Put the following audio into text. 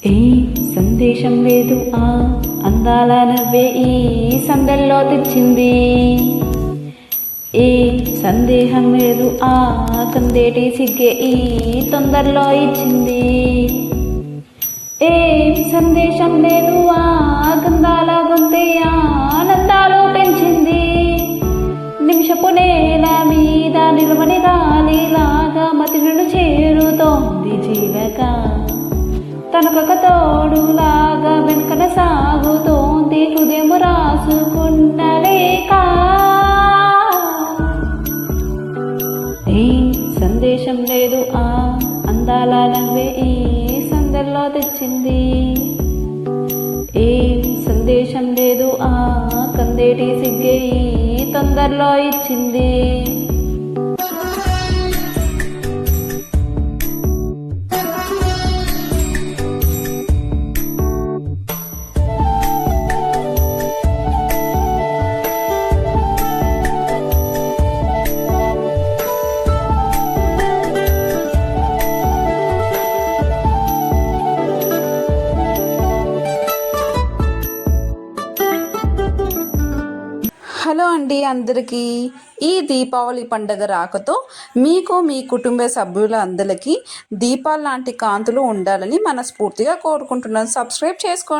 ఏ సందేశం లేదు ఆ అందాల నవ్వే ఈ సందల్లో తెచ్చింది. ఏ సందేహం లేదు ఆ కందేటి సిగ్గే ఈ తొందరలో ఇచ్చింది. ఏ సందేశం లేదు ఆ గంధాల గొంతే ఆనందాలు పెంచింది. నిమిషపు నేల మీద నిలవని గాలిలాగా మతిను చేరుతోంది జీలక. తనకొక తోడులాగా వెనుకన సాగుతోంది హృదయం రాసుకున్న లేక. ఏ సందేశం లేదు ఆ అందాల నవ్వే ఈ సందర్లో తెచ్చింది. ఏ సందేశం లేదు ఆ కందేటి సిగ్గే ఈ తొందరలో ఇచ్చింది. హలో అండి అందరికీ. ఈ దీపావళి పండుగ రాకతో మీకు మీ కుటుంబ సభ్యుల అందరికీ దీపాల లాంటి కాంతులు ఉండాలని మనస్ఫూర్తిగా కోరుకుంటున్నాను. సబ్స్క్రైబ్ చేసుకోండి.